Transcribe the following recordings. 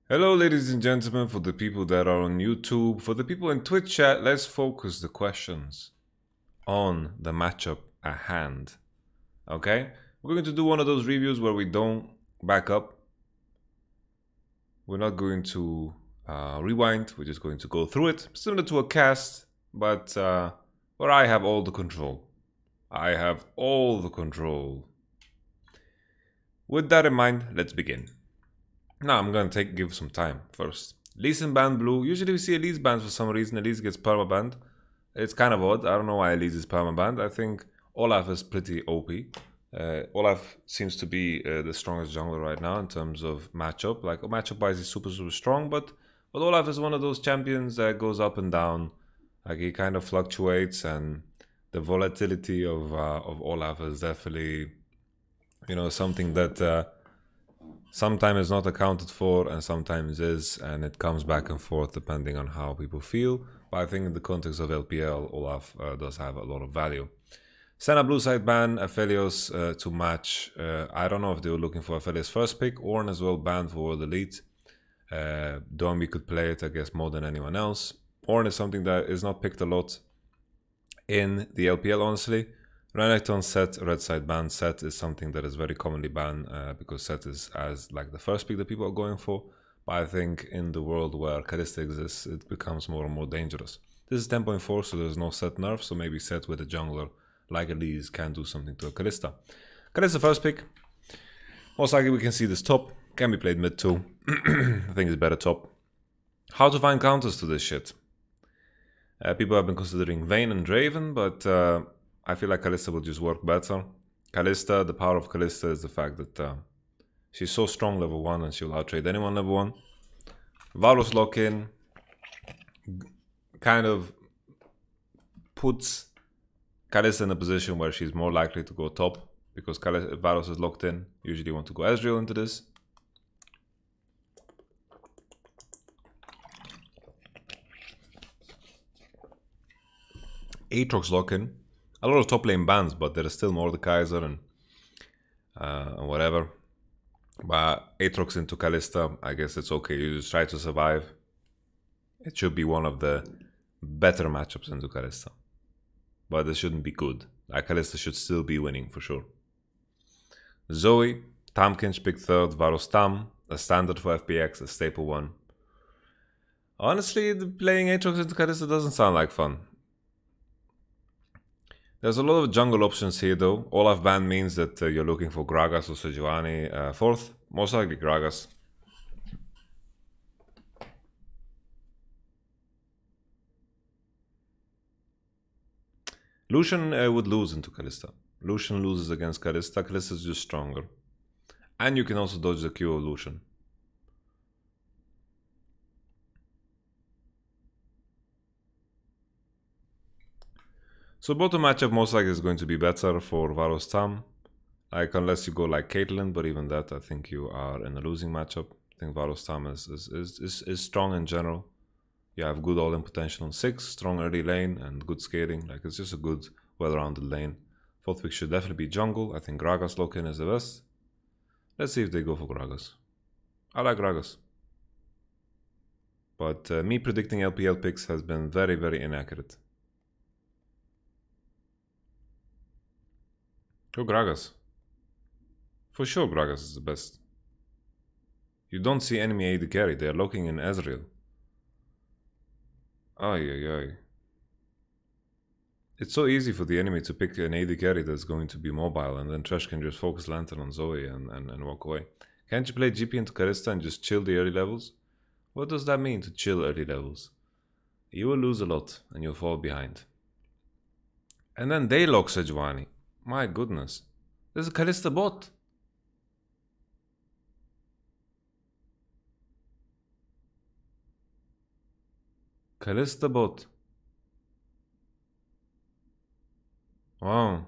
Hello ladies and gentlemen, for the people that are on YouTube, for the people in Twitch chat, let's focus the questions on the matchup at hand. Okay? We're going to do one of those reviews where we don't back up. We're not going to rewind, we're just going to go through it. Similar to a cast, but where I have all the control. I have all the control. With that in mind, let's begin. Now I'm gonna give some time first. Lee Sin banned blue. Usually we see Elise banned for some reason. Elise gets permabanned. It's kind of odd. I don't know why Elise is permabanned. I think Olaf is pretty OP. Olaf seems to be the strongest jungler right now in terms of matchup. Like matchup wise, he's super strong, but Olaf is one of those champions that goes up and down. Like he kind of fluctuates, and the volatility of Olaf is definitely, something that. Sometimes is not accounted for and sometimes is, and it comes back and forth depending on how people feel. But I think in the context of LPL, Olaf does have a lot of value. Senna blue side ban, Aphelios to match. I don't know if they were looking for Aphelios first pick. Ornn as well banned for World Elite. Domi could play it, I guess, more than anyone else. Ornn is something that is not picked a lot in the LPL, honestly. Renekton set, red side ban. Set is something that is very commonly banned because set is as like the first pick that people are going for. But I think in the world where Kalista exists, it becomes more and more dangerous. This is 10.4, so there's no set nerf, so maybe set with a jungler like Elise can do something to a Kalista. Kalista first pick. Most likely we can see this top. Can be played mid too. I think it's better top. How to find counters to this shit? People have been considering Vayne and Draven, but I feel like Kalista will just work better. Kalista, the power of Kalista is the fact that she's so strong level 1 and she'll outtrade anyone level 1. Varus lock-in kind of puts Kalista in a position where she's more likely to go top because Varus is locked in. Usually you want to go Ezreal into this. Aatrox lock-in. A lot of top lane bans, but there is still Mordekaiser and whatever. But Aatrox into Kalista, I guess it's okay. You just try to survive. It should be one of the better matchups into Kalista. But this shouldn't be good. Like Kalista should still be winning for sure. Zoe, Tamkinch picked third, Varus Tam, a standard for FPX, a staple one. Honestly, playing Aatrox into Kalista doesn't sound like fun. There's a lot of jungle options here though. Olaf ban means that you're looking for Gragas or Sejuani fourth. Most likely Gragas. Lucian would lose into Kalista. Lucian loses against Kalista. Kalista is just stronger. And you can also dodge the Q of Lucian. So bottom matchup most likely is going to be better for Varus Tam. Like unless you go like Caitlyn, but even that I think you are in a losing matchup. I think Varus Tam is strong in general. You have good all-in potential on 6, strong early lane and good scaling. Like it's just a good, well-rounded lane. Fourth pick should definitely be jungle. I think Gragas lock-in is the best. Let's see if they go for Gragas. I like Gragas. But me predicting LPL picks has been very inaccurate. Go Gragas. For sure Gragas is the best. You don't see enemy AD carry, they are locking in Ezreal. Ay. It's so easy for the enemy to pick an AD carry that's going to be mobile, and then Trash can just focus Lantern on Zoe and walk away. Can't you play GP into Kalista and just chill the early levels? What does that mean to chill early levels? You will lose a lot and you'll fall behind. And then they lock Sejuani. My goodness. There's a Kalista bot. Kalista bot. Wow.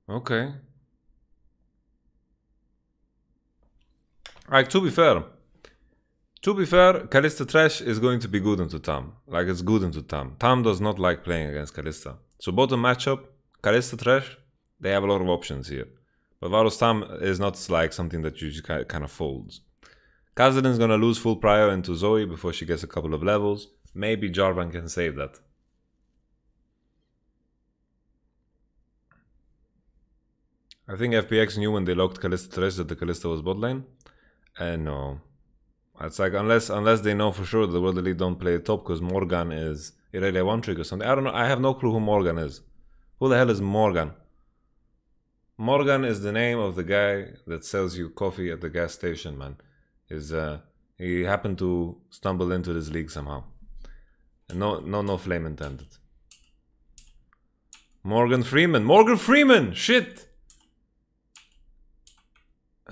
Okay. Like, to be fair, Kalista Trash is going to be good into Tam. Like, it's good into Tam. Tam does not like playing against Kalista. So bottom matchup, Kalista Trash, they have a lot of options here. But Varus Tam is not like something that you just kind of folds. Kassadin's gonna lose full prio into Zoe before she gets a couple of levels. Maybe Jarvan can save that. I think FPX knew when they locked Kalista Thresh that the Kalista was bot lane. And no. It's like unless they know for sure the World Elite don't play top because Morgan is Irelia 1 trick or something. I don't know. I have no clue who Morgan is. Who the hell is Morgan? Morgan is the name of the guy that sells you coffee at the gas station, man. He happened to stumble into this league somehow. No flame intended. Morgan Freeman! Shit!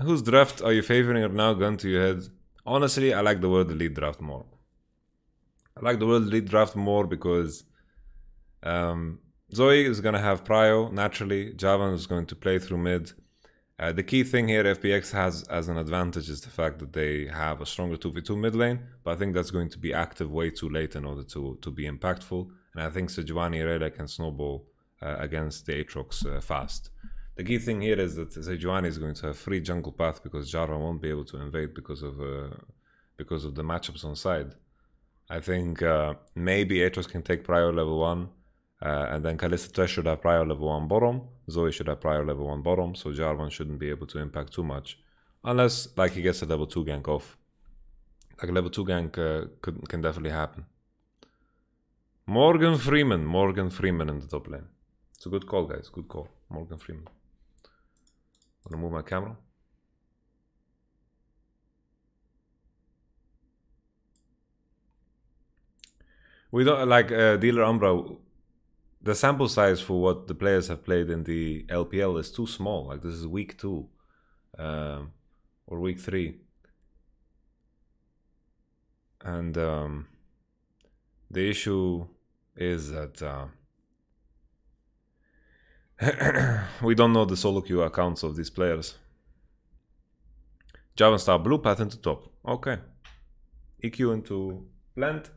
Whose draft are you favoring right now? Gun to your head. Honestly, I like the World Elite draft more. I like the World Elite draft more because Zoe is going to have prio, naturally. Javan is going to play through mid. The key thing here FPX has as an advantage is the fact that they have a stronger 2v2 mid lane, but I think that's going to be active way too late in order to be impactful. And I think Sejuani Irelia can snowball against the Aatrox fast. The key thing here is that Sejuani is going to have free jungle path because Jarvan won't be able to invade because of the matchups on side. I think maybe Aatrox can take prior level 1, and then Kalista Thresh should have prior level 1 bottom. Zoe should have prior level 1 bottom, so Jarvan shouldn't be able to impact too much. Unless like he gets a level 2 gank off. Like a level 2 gank can definitely happen. Morgan Freeman in the top lane. It's a good call, guys, good call. Morgan Freeman. I'm gonna move my camera. We don't like Dealer Umbra. The sample size for what the players have played in the LPL is too small. Like this is week 2 or week 3, and the issue is that we don't know the solo queue accounts of these players. Javan star blue path into top. Okay. EQ into plant.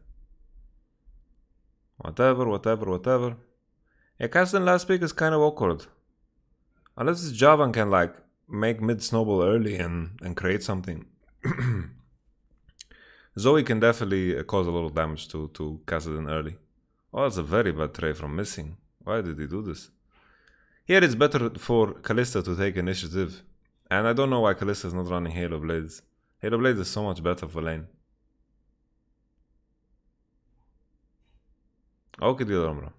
Whatever. Yeah, casting last pick is kind of awkward. Unless Javan can like make mid snowball early and create something. Zoe can definitely cause a lot of damage to Kassadin early. Oh, that's a very bad trade from Missing. Why did he do this? Here it's better for Kalista to take initiative. And I don't know why Kalista is not running Halo Blades. Halo Blades is so much better for lane. Okay, deal, Romero.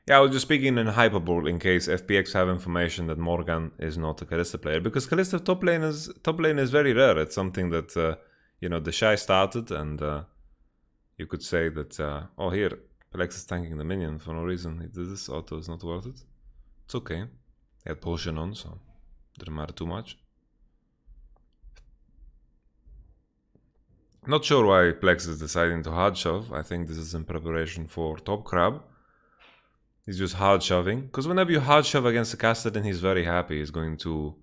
Yeah, I was just speaking in hyperbole in case FPX have information that Morgan is not a Kalista player. Because Kalista top lane is very rare. It's something that, you know, the Shy started and you could say that, oh here, Alex is tanking the minion for no reason. He did this, auto is not worth it. It's okay. He had potion on, so didn't matter too much. Not sure why Plex is deciding to hard shove. I think this is in preparation for top crab. He's just hard shoving. Because whenever you hard shove against a Kassadin, he's very happy. He's going to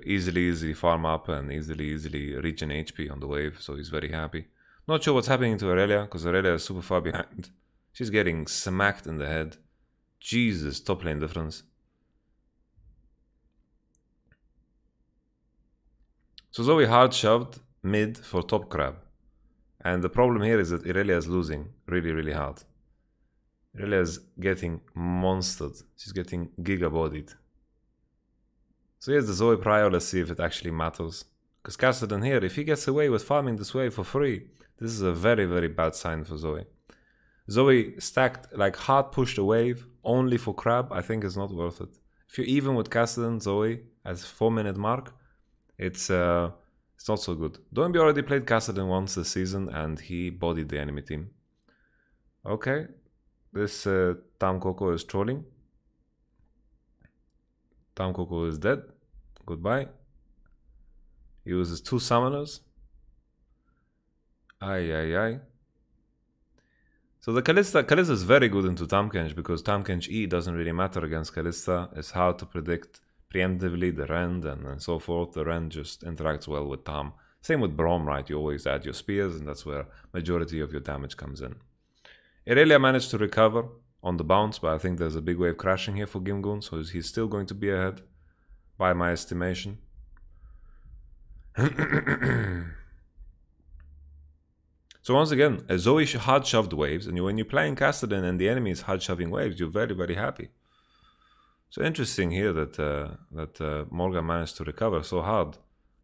easily farm up and easily reach an HP on the wave. So he's very happy. Not sure what's happening to Aurelia, because Aurelia is super far behind. She's getting smacked in the head. Jesus, top lane difference. So Zoe hard shoved mid for top crab. And the problem here is that Aurelia is losing really hard. Aurelia is getting monstered. She's getting giga-bodied. So here's the Zoe prior. Let's see if it actually matters. Because Kassadin here, if he gets away with farming this wave for free, this is a very bad sign for Zoe. Zoe stacked, like hard pushed a wave only for crab. I think it's not worth it. If you're even with Kassadin, Zoe, as 4-minute mark, it's not so good. Doinby already played Kassadin once this season and he bodied the enemy team. Okay, this Tam Coco is trolling. Tam Coco is dead. Goodbye. He uses 2 summoners. Aye. So the Kalista is very good into Tahm because Tahm E doesn't really matter against Kalista. It's hard to predict preemptively the rend and so forth. The rend just interacts well with Tahm. Same with Braum, right? You always add your spears and that's where majority of your damage comes in. Aurelia managed to recover. on the bounce, but I think there's a big wave crashing here for Gimgoon, so he's still going to be ahead by my estimation. So once again, a Zoe hard shoved waves, and when you're playing Castellan and the enemy is hard shoving waves, you're very, very happy. So interesting here that Morgan managed to recover so hard.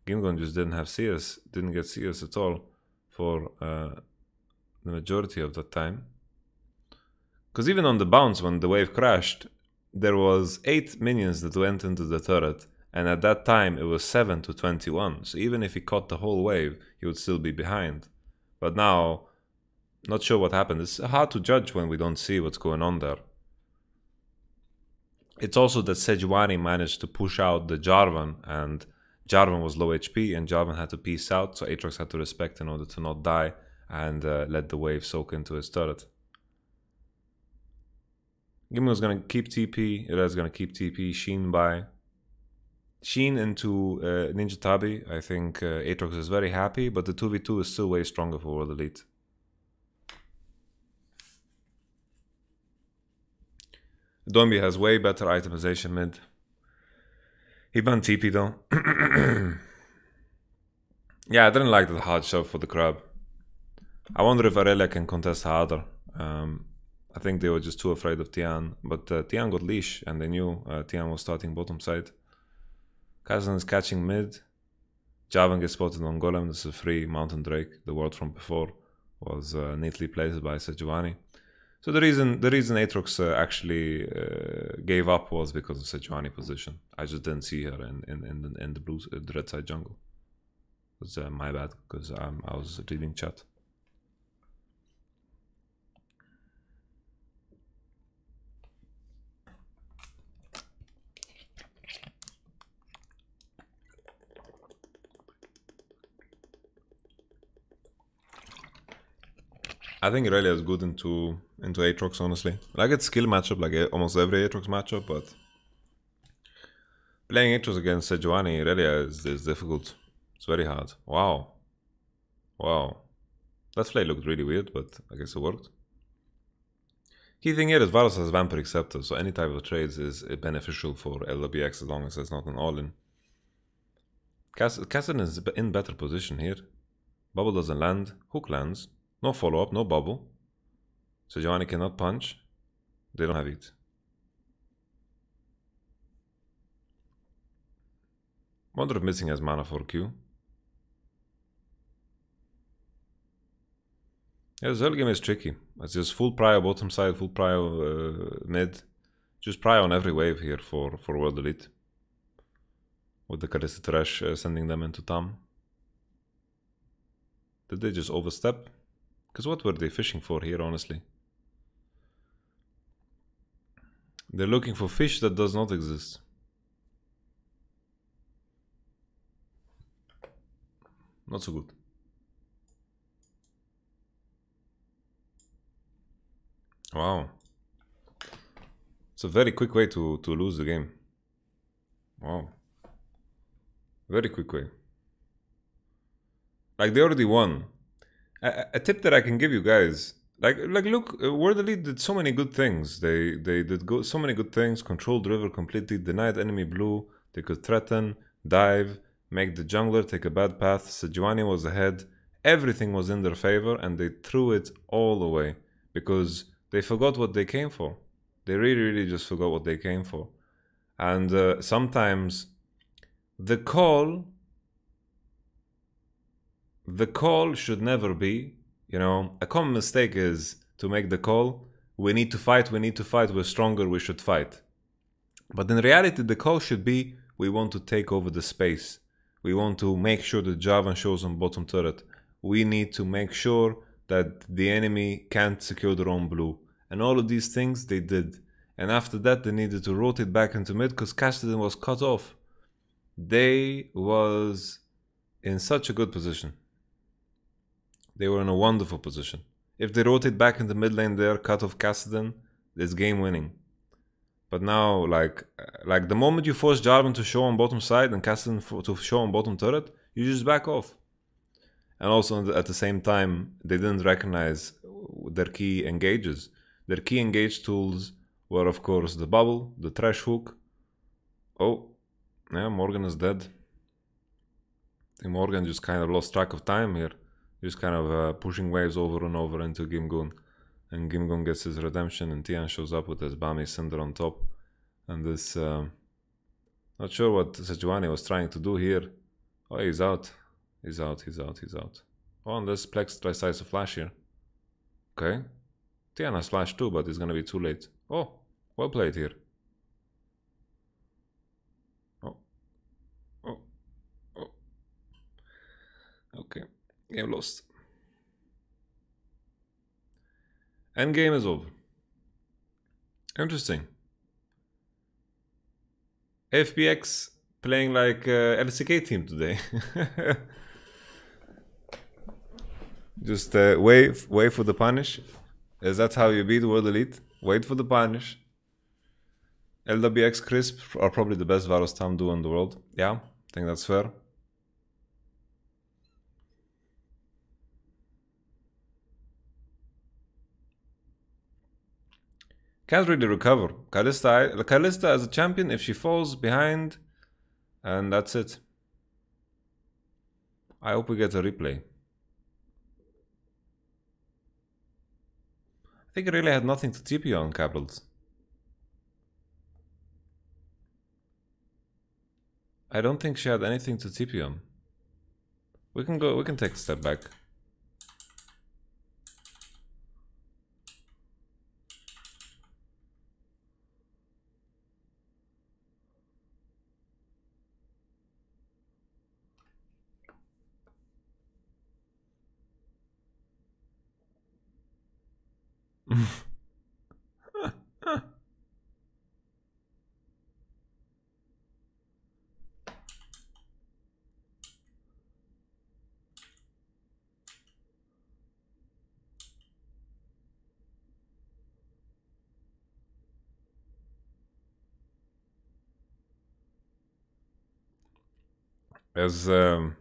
Gimgoon just didn't have CS, didn't get CS at all for the majority of that time. Because even on the bounce, when the wave crashed, there was 8 minions that went into the turret, and at that time it was 7 to 21. So even if he caught the whole wave, he would still be behind. But now, not sure what happened. It's hard to judge when we don't see what's going on there. It's also that Sejuani managed to push out the Jarvan, and Jarvan was low HP, and Jarvan had to peace out, so Aatrox had to respect in order to not die, and let the wave soak into his turret. Gimgoon's gonna keep TP, Ire's gonna keep TP, Sheen by. Sheen into Ninja Tabi. I think Aatrox is very happy, but the 2v2 is still way stronger for World Elite. Dombi has way better itemization mid. He banned TP though. Yeah, I didn't like that hard shove for the crab. I wonder if Aurelia can contest harder. I think they were just too afraid of Tian, but Tian got leash and they knew Tian was starting bottom side. Kazan is catching mid. Javan gets spotted on Golem. This is a free Mountain Drake. The word from before was neatly placed by Sejuani. So the reason Aatrox actually gave up was because of Sejuani position. I just didn't see her in the blue, the red side jungle. It was my bad because I was reading chat. I think Irelia is good into Aatrox, honestly. Like it's skill matchup, like almost every Aatrox matchup, but playing Aatrox against Sejuani, Irelia is difficult. It's very hard. Wow. Wow. That play looked really weird, but I guess it worked. Key thing here is Varus has Vampire Acceptor, so any type of trades is beneficial for LWX as long as it's not an all-in. Cassin is in better position here. Bubble doesn't land. Hook lands. No follow-up, no bubble. Sejuani cannot punch. They don't have it. Wonder if Missing has mana for Q. Yeah, this early game is tricky. It's just full prio bottom side, full prio mid. Just prio on every wave here for World Elite. With the Karissa Trash sending them into Tam. Did they just overstep? Because what were they fishing for here, honestly? They're looking for fish that does not exist. Not so good. Wow. It's a very quick way to lose the game. Wow. Very quick way. Like, they already won. A tip that I can give you guys, like look, World Elite did so many good things. They did so many good things. Controlled river completely, denied enemy blue. They could threaten, dive, make the jungler take a bad path. Sejuani was ahead. Everything was in their favor, and they threw it all away because they forgot what they came for. They really just forgot what they came for. And sometimes the call should never be, you know, a common mistake is to make the call, we need to fight, we're stronger, we should fight. But in reality, the call should be, we want to take over the space. We want to make sure that Jarvan shows on bottom turret. We need to make sure that the enemy can't secure their own blue. And all of these things they did. And after that, they needed to rotate back into mid because Castellan was cut off. They was in such a good position. They were in a wonderful position. If they rotate back into mid lane there, cut off Castellan, it's game winning. But now, like the moment you force Jarvan to show on bottom side and Castellan to show on bottom turret, you just back off. And also at the same time, they didn't recognize their key engages. Their key engage tools were of course the bubble, the trash hook. Oh, yeah, Morgan is dead. I think Morgan just kind of lost track of time here. Just kind of pushing waves over and over into Gimgoon. And Gimgoon gets his redemption and Tian shows up with his Bami Cinder on top. And this... not sure what Sejuani was trying to do here. Oh, he's out. He's out, he's out, he's out. Oh, and this Plex tries to flash here. Okay. Tian has flash too, but it's gonna be too late. Oh, well played here. Oh. Oh. Oh. Okay. Game lost. Endgame is over. Interesting. FPX playing like LCK team today. Just wait for the punish. Is that how you beat World Elite? Wait for the punish. LWX Crisp are probably the best Varus Tam duo in the world. Yeah, I think that's fair. Can't really recover. Kalista as a champion, if she falls behind, and that's it. I hope we get a replay. I think I really had nothing to TP on Capitals. I don't think she had anything to TP on. We can take a step back. As I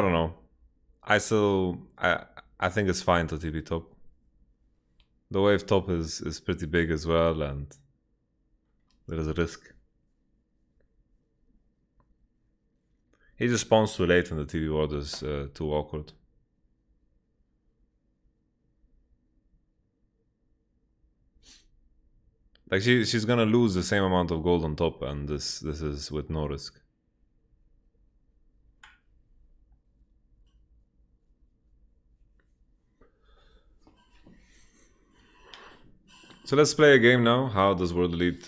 don't know. I think it's fine to TP top. The wave top is pretty big as well, and there is a risk. He just spawns too late, and the TV ward is too awkward. Like she's gonna lose the same amount of gold on top, and this is with no risk. So let's play a game now. How does World Elite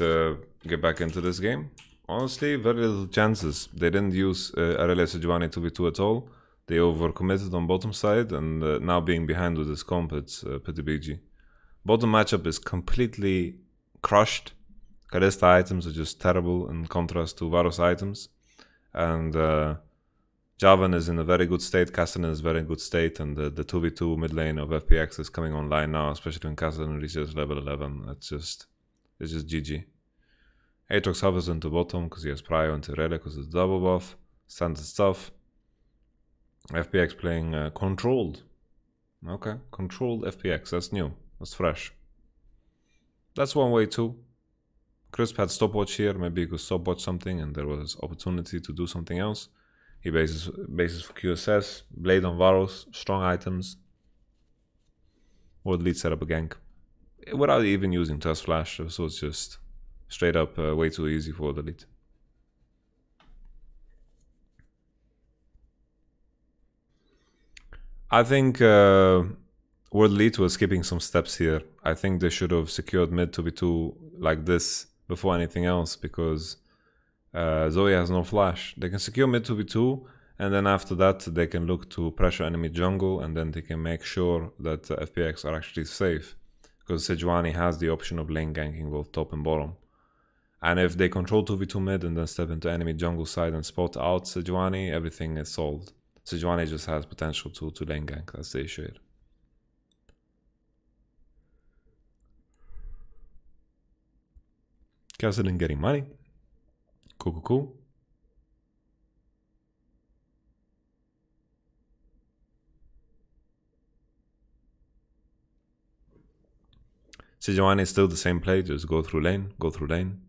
get back into this game? Honestly, very little chances. They didn't use Aurelia Sejuani 2v2 at all. They overcommitted on bottom side, and now being behind with this comp, it's pretty BG. Bottom matchup is completely crushed. Kalista items are just terrible in contrast to Varus items. And Javan is in a very good state, Cassidy is in a very good state, and the 2v2 mid lane of FPX is coming online now, especially when Cassidy reaches level 11. It's just GG. Aatrox hovers into bottom because he has Prio into Aurelia because it's double buff. Standard stuff. FPX playing controlled. Okay, controlled FPX, that's new. That's fresh. That's one way too. Crisp had stopwatch here, maybe he could stopwatch something and there was opportunity to do something else. He bases for QSS, Blade on Varus, strong items. World Elite set up a gank. Without even using Test Flash, so it's just straight up way too easy for World Elite. I think World Elite was skipping some steps here. I think they should have secured mid 2v2 like this before anything else because Zoe has no flash. They can secure mid 2v2 and then after that they can look to pressure enemy jungle and then they can make sure that FPX are actually safe because Sejuani has the option of lane ganking both top and bottom. And if they control 2v2 mid and then step into enemy jungle side and spot out Sejuani, everything is solved. Sejuani just has potential to lane gank, that's the issue here. Cassidy getting money. Cool. Sejuani is still the same play, just go through lane, go through lane.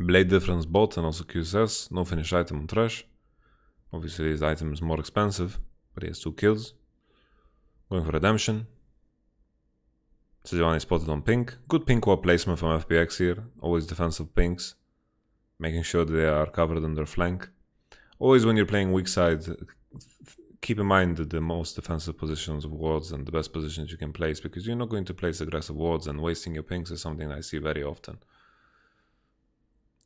Blade difference bot and also QSS, no finish item on Thresh. Obviously his item is more expensive, but he has 2 kills. Going for redemption. Sejuani spotted on pink. Good pink wall placement from FPX here. Always defensive pinks. Making sure they are covered on their flank. Always when you're playing weak side, keep in mind that the most defensive positions of wards and the best positions you can place, because you're not going to place aggressive wards, and wasting your pinks is something I see very often.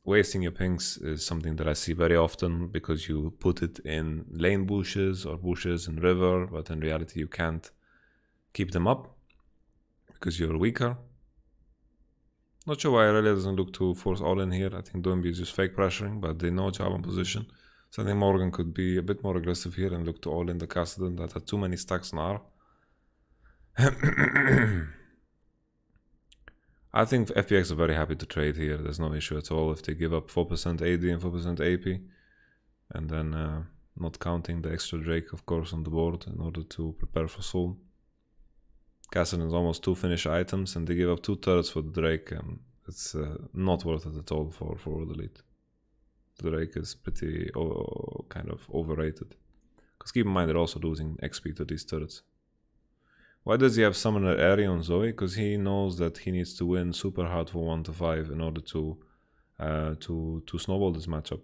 Wasting your pinks is something that I see very often because you put it in lane bushes or bushes in river, but in reality you can't keep them up because you're weaker. Not sure why Aurelia doesn't look to force all in here. I think Doinby is just fake pressuring, but they know Java position. So I think Morgan could be a bit more aggressive here and look to all in the Cassidy that had too many stacks on R. I think FPX are very happy to trade here. There's no issue at all if they give up 4% AD and 4% AP. And then not counting the extra Drake, of course, on the board in order to prepare for Soul. Cassidy is almost 2 finish items and they give up 2 turrets for the Drake. And it's not worth it at all for World Elite. The Drake is pretty kind of overrated. Because keep in mind they're also losing XP to these turrets. Why does he have Summoner Airy on Zoe? Because he knows that he needs to win super hard for 1 to 5 in order to snowball this matchup.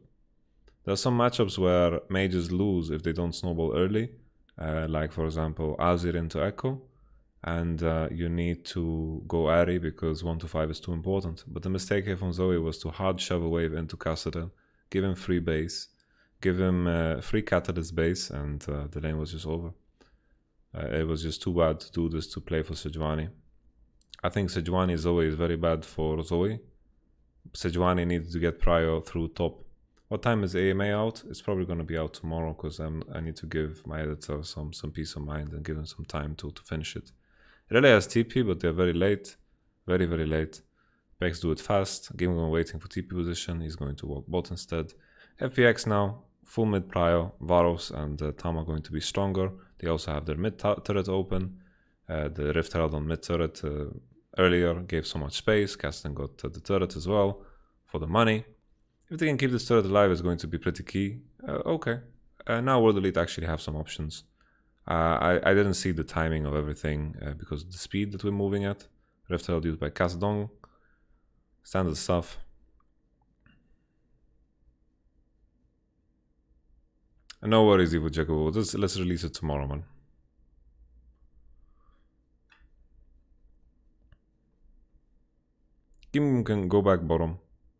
There are some matchups where mages lose if they don't snowball early, like for example Azir into Echo, and you need to go Airy because 1 to 5 is too important. But the mistake here from Zoe was to hard shove a wave into Cassidy, give him free base, give him free Catalyst base, and the lane was just over. It was just too bad to do this to play for Sejuani. I think Sejuani Zoe is very bad for Zoe. Sejuani needs to get prio through top. What time is AMA out? It's probably going to be out tomorrow because I need to give my editor some peace of mind and give him some time to finish it. Relay has TP, but they're very late. Very, very late. Pex do it fast. Gamegon waiting for TP position. He's going to walk bot instead. FPX now. Full mid prio. Varus and Tama going to be stronger. They also have their mid turret open. The Rift Herald on mid turret earlier gave so much space. Castan got the turret as well for the money. If they can keep this turret alive, it's going to be pretty key. Okay. Now World Elite actually have some options. I didn't see the timing of everything because of the speed that we're moving at. Rift Herald used by Casadong. Standard stuff. No worries, Evo Jacobo. Let's release it tomorrow, man. Kim can go back bottom.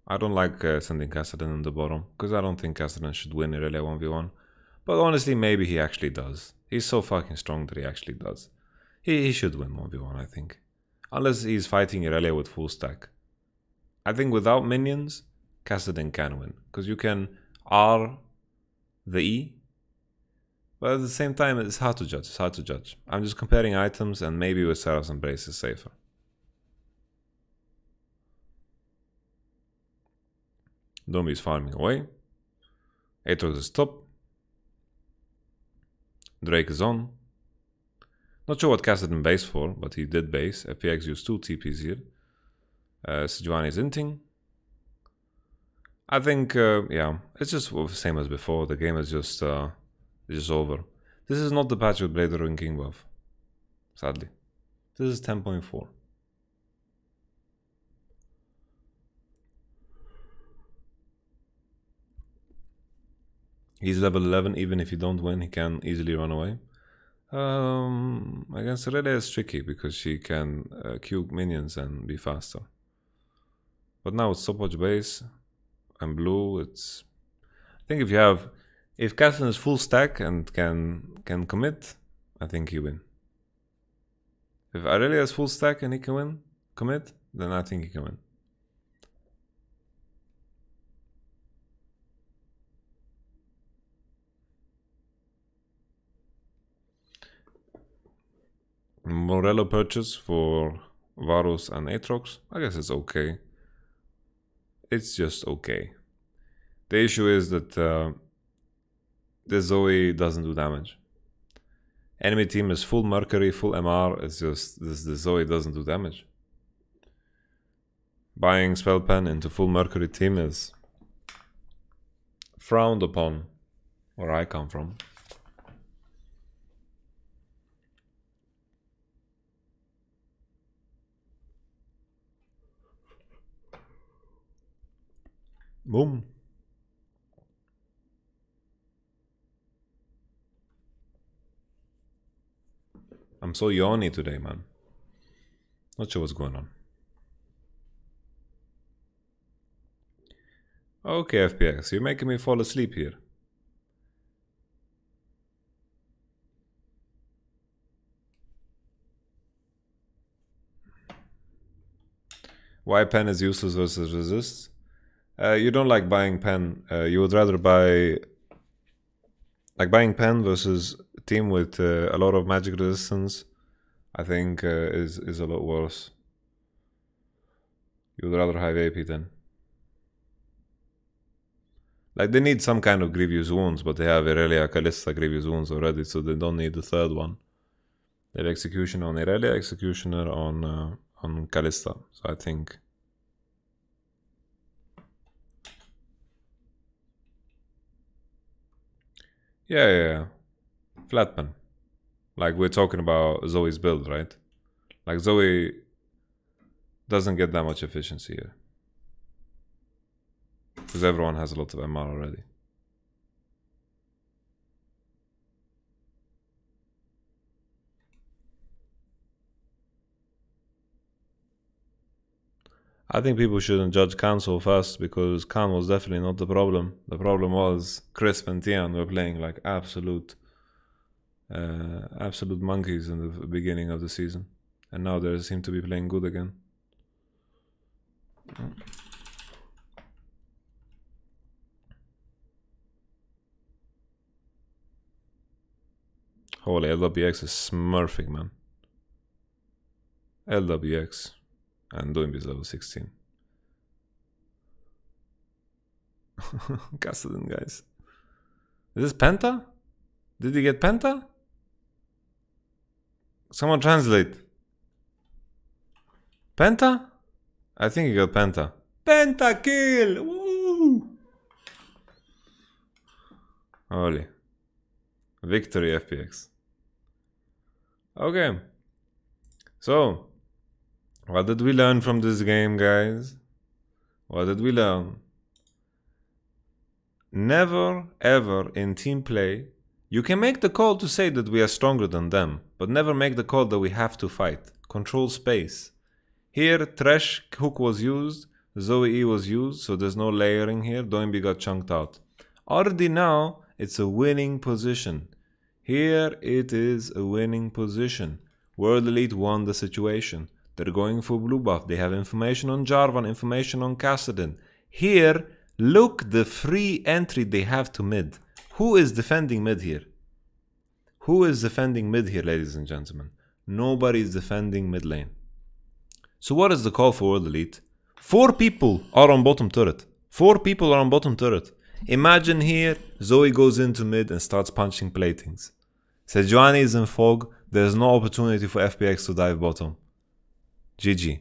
I don't like sending Kassadin in the bottom, because I don't think Kassadin should win Irelia 1v1. But honestly, maybe he actually does. He's so fucking strong that he actually does. He should win 1v1, I think. Unless he's fighting Irelia with full stack. I think without minions, Kassadin can win. Because you can R the E. But at the same time, it's hard to judge. It's hard to judge. I'm just comparing items, and maybe with Seraph's Embrace is safer. Domi is farming away. Aatrox is top. Drake is on. Not sure what Kassadin base for, but he did base. FPX used 2 TPs here. Sejuani is inting. I think, yeah, it's just the same as before. The game is just over. This is not the patch with Blader and King buff. Sadly. This is 10.4. He's level 11, even if you don't win, he can easily run away. Against Aurelia is tricky because she can Q minions and be faster. But now it's stopwatch base and blue, it's... I think if Castle is full stack and can commit, I think you win. If Aurelia is full stack and he can commit, then I think he can win. Morello purchase for Varus and Aatrox. I guess it's okay. it's just okay. The issue is that the Zoe doesn't do damage. Enemy team is full Mercury, full MR. It's just the Zoe doesn't do damage. Buying spell pen into full Mercury team is frowned upon where I come from. Boom. I'm so yawny today, man. Not sure what's going on. Okay, FPX, you're making me fall asleep here. Why pen is useless versus resist? You don't like buying pen. You would rather buy... Like buying pen versus a team with a lot of magic resistance, I think is a lot worse. You would rather have AP then. Like they need some kind of grievous wounds, but they have Irelia, Callista grievous wounds already, so they don't need the third one. They have Executioner on Irelia, Executioner on Callista. So I think... Yeah. Flat pen. Like we're talking about Zoe's build, right? Like Zoe doesn't get that much efficiency here. Because everyone has a lot of MR already. I think people shouldn't judge Khan so fast, because Khan was definitely not the problem. The problem was Crisp and Tian were playing like absolute monkeys in the beginning of the season. And now they seem to be playing good again. Holy, LWX is smurfing, man. LWX. And doing this level 16. Kassadin, guys. Is this Penta? Did he get Penta? Someone translate. Penta? I think he got Penta. Pentakill! Woo! Holy. Victory, FPX. Okay. So, what did we learn from this game, guys? What did we learn? Never, ever in team play, you can make the call to say that we are stronger than them, but never make the call that we have to fight. Control space. Here, Thresh Hook was used, Zoe E was used, so there's no layering here. Doinby got chunked out. Already now, it's a winning position. Here, it is a winning position. World Elite won the situation. They're going for blue buff. They have information on Jarvan, information on Kassadin. Here, look the free entry they have to mid. Who is defending mid here? Who is defending mid here, ladies and gentlemen? Nobody is defending mid lane. So what is the call for World Elite? 4 people are on bottom turret. 4 people are on bottom turret. Imagine here, Zoe goes into mid and starts punching platings. Sejuani is in fog. There's no opportunity for FPX to dive bottom. GG.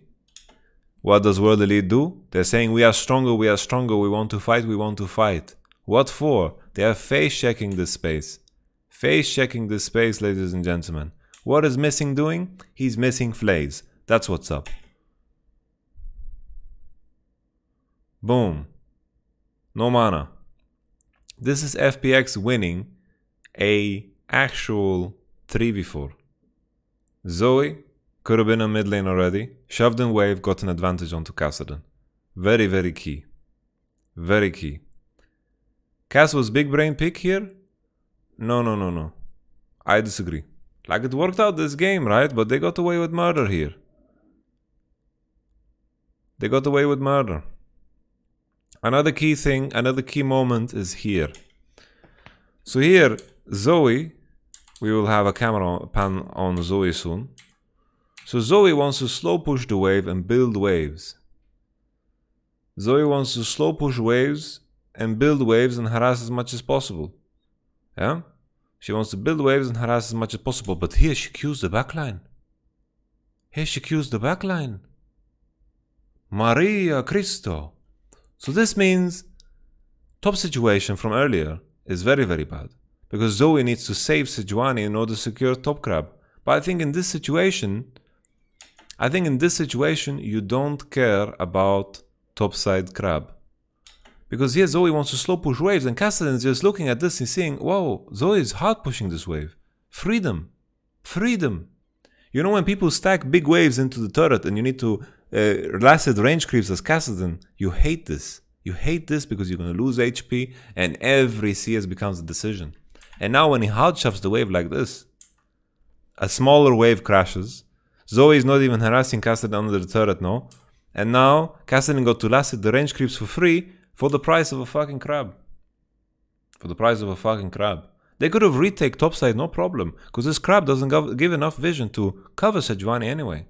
What does World Elite do? They're saying we are stronger, we want to fight, we want to fight. What for? They are face checking this space. Face checking this space, ladies and gentlemen. What is Missing doing? He's missing Flays. That's what's up. Boom. No mana. This is FPX winning a actual 3v4. Zoe could have been a mid lane already. Shoved in wave, got an advantage onto Kassadin. Very, very key. Very key. Cass was big brain pick here? No. I disagree. Like it worked out this game, right? But they got away with murder here. They got away with murder. Another key thing, another key moment is here. So here, Zoe, we will have a camera pan on Zoe soon. So Zoe wants to slow push the wave and build waves. Zoe wants to slow push waves and build waves and harass as much as possible. Yeah? She wants to build waves and harass as much as possible, but here she queues the backline. Here she queues the backline. Maria Cristo. So this means top situation from earlier is very, very bad. Because Zoe needs to save Sejuani in order to secure top crab. But I think in this situation, you don't care about topside crab. Because here Zoe wants to slow push waves and Kassadin is just looking at this and seeing, whoa, Zoe is hard pushing this wave. Freedom. Freedom. You know when people stack big waves into the turret and you need to last hit range creeps as Kassadin, you hate this. You hate this because you're going to lose HP and every CS becomes a decision. And now when he hard shoves the wave like this, a smaller wave crashes. Zoe is not even harassing Kassadin under the turret, no? And now Kassadin got to last hit the range creeps for free for the price of a fucking crab. For the price of a fucking crab. They could have retake topside, no problem. Because this crab doesn't give enough vision to cover Sejuani anyway.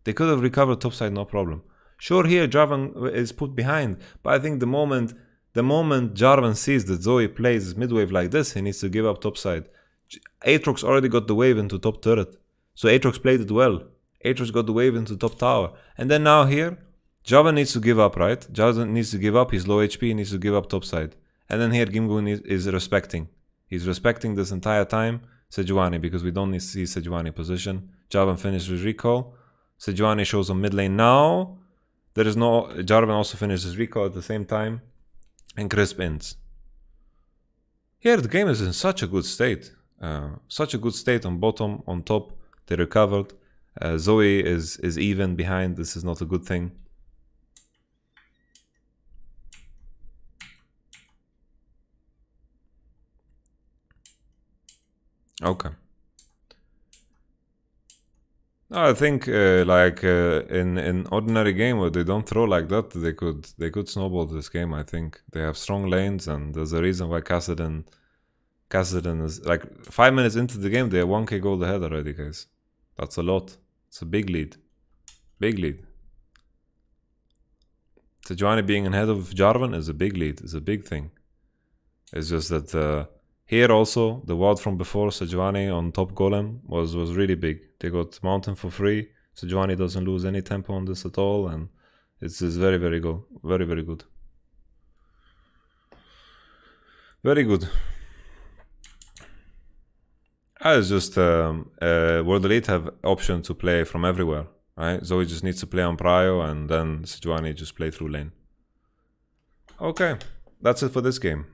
They could have recovered topside, no problem. Sure, here Jarvan is put behind. But I think the moment Jarvan sees that Zoe plays midwave like this, he needs to give up topside. Aatrox already got the wave into top turret. So Aatrox played it well. Aatrox got the wave into top tower. And then now here, Jarvan needs to give up, right? Jarvan needs to give up. He's low HP. He needs to give up topside. And then here Gimgun is respecting. He's respecting this entire time Sejuani because we don't need to see Sejuani position. Jarvan finishes recall. Sejuani shows on mid lane now. There is no... Jarvan also finishes recall at the same time. And Crisp ends. Here the game is in such a good state. Such a good state on bottom, on top. They recovered. Zoe is even behind. This is not a good thing. Okay. No, I think in ordinary game where they don't throw like that, they could snowball this game. I think they have strong lanes, and there's a reason why Kassadin is like 5 minutes into the game. They are 1k gold ahead already, guys. That's a lot. It's a big lead. Big lead. Sejuani being ahead of Jarvan is a big lead. It's a big thing. It's just that here also the ward from before Sejuani on top golem was really big. They got mountain for free. Sejuani doesn't lose any tempo on this at all, and it's very, very good. Very, very good. Very good. It's just World Elite have option to play from everywhere, right? Zoe just needs to play on prio, and then Sejuani just play through lane. Okay, that's it for this game.